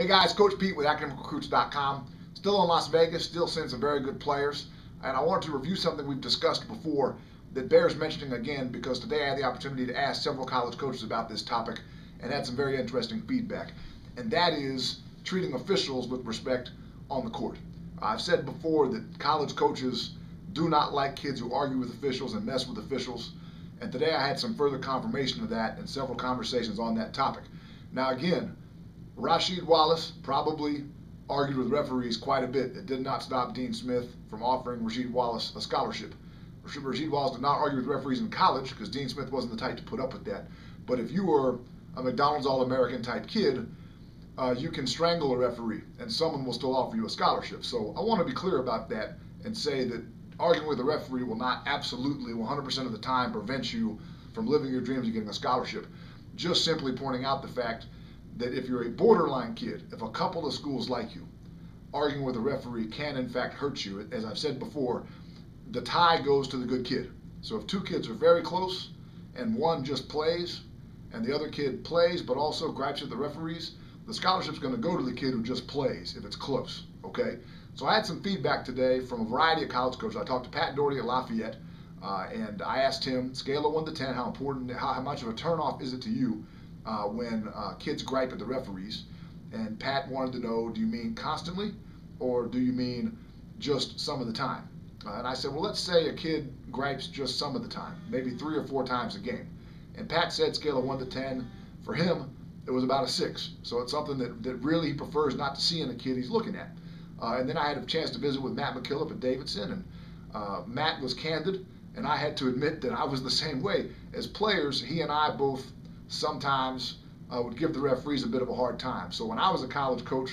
Hey guys, Coach Pete with academicrecruits.com. Still in Las Vegas, still seeing some very good players. And I wanted to review something we've discussed before that bears mentioning again because today I had the opportunity to ask several college coaches about this topic and had some very interesting feedback. And that is treating officials with respect on the court. I've said before that college coaches do not like kids who argue with officials and mess with officials. And today I had some further confirmation of that and several conversations on that topic. Now again, Rasheed Wallace probably argued with referees quite a bit. It did not stop Dean Smith from offering Rasheed Wallace a scholarship. Rasheed Wallace did not argue with referees in college because Dean Smith wasn't the type to put up with that. But if you were a McDonald's All-American type kid, you can strangle a referee and someone will still offer you a scholarship. So I want to be clear about that and say that arguing with a referee will not absolutely 100% of the time prevent you from living your dreams of getting a scholarship. Just simply pointing out the fact that if you're a borderline kid, if a couple of schools like you, arguing with a referee can in fact hurt you. As I've said before, the tie goes to the good kid. So if two kids are very close and one just plays and the other kid plays but also gripes at the referees, the scholarship's going to go to the kid who just plays if it's close, okay? So I had some feedback today from a variety of college coaches. I talked to Pat Doherty at Lafayette and I asked him, scale of 1 to 10, how much of a turnoff is it to you when kids gripe at the referees? And Pat wanted to know, do you mean constantly or do you mean just some of the time? And I said, well, let's say a kid gripes just some of the time, maybe 3 or 4 times a game. And Pat said scale of 1 to 10, for him, it was about a 6. So it's something that really he prefers not to see in a kid he's looking at. And then I had a chance to visit with Matt McKillop at Davidson, and Matt was candid, and I had to admit that I was the same way. As players, he and I both sometimes would give the referees a bit of a hard time. So when I was a college coach,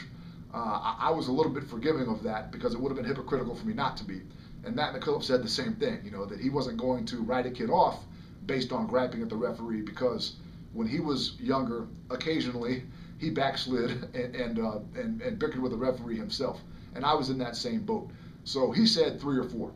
I was a little bit forgiving of that because it would have been hypocritical for me not to be. And Matt McKillop said the same thing, you know, that he wasn't going to write a kid off based on griping at the referee because when he was younger, occasionally he backslid and bickered with the referee himself. And I was in that same boat. So he said 3 or 4.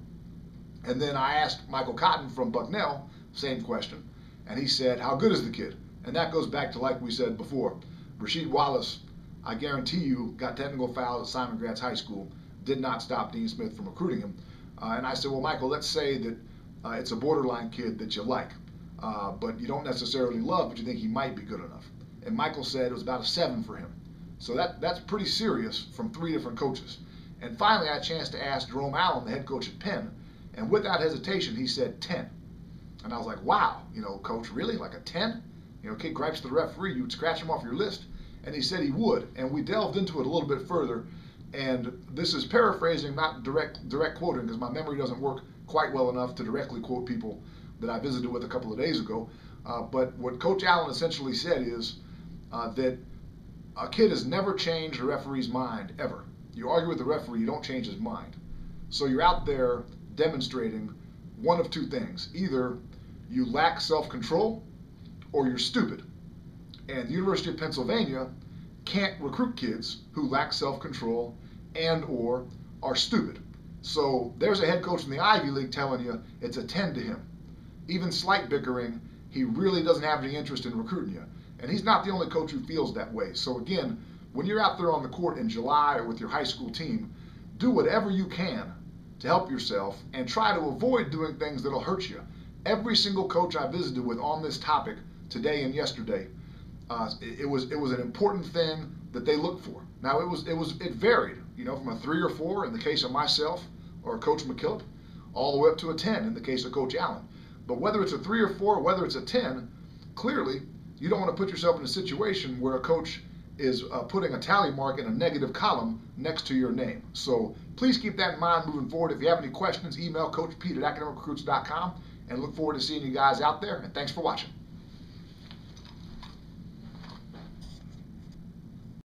And then I asked Michael Cotton from Bucknell, same question, and he said, how good is the kid? And that goes back to, like we said before, Rasheed Wallace, I guarantee you, got technical fouls at Simon Gratz High School, did not stop Dean Smith from recruiting him. And I said, well, Michael, let's say that it's a borderline kid that you like, but you don't necessarily love, but you think he might be good enough. And Michael said it was about a 7 for him. So that's pretty serious from 3 different coaches. And finally, I had a chance to ask Jerome Allen, the head coach at Penn, and without hesitation, he said 10. And I was like, wow, you know, coach, really? Like a 10? You know, kid gripes to the referee, you'd scratch him off your list? And he said he would. And we delved into it a little bit further. And this is paraphrasing, not direct quoting, because my memory doesn't work quite well enough to directly quote people that I visited with a couple of days ago. But what Coach Allen essentially said is that a kid has never changed a referee's mind, ever. You argue with the referee, you don't change his mind. So you're out there demonstrating one of 2 things. Either you lack self-control or you're stupid. And the University of Pennsylvania can't recruit kids who lack self-control and or are stupid. So there's a head coach in the Ivy League telling you it's a 10 to him. Even slight bickering, he really doesn't have any interest in recruiting you. And he's not the only coach who feels that way. So again, when you're out there on the court in July or with your high school team, do whatever you can to help yourself and try to avoid doing things that'll hurt you. Every single coach I visited with on this topic today and yesterday, it was an important thing that they looked for. Now it varied, you know, from a 3 or 4 in the case of myself or Coach McKillop, all the way up to a 10 in the case of Coach Allen. But whether it's a 3 or 4, whether it's a 10, clearly you don't want to put yourself in a situation where a coach is putting a tally mark in a negative column next to your name. So please keep that in mind moving forward. If you have any questions, email Coach Pete at academicrecruits.com, and look forward to seeing you guys out there. And thanks for watching.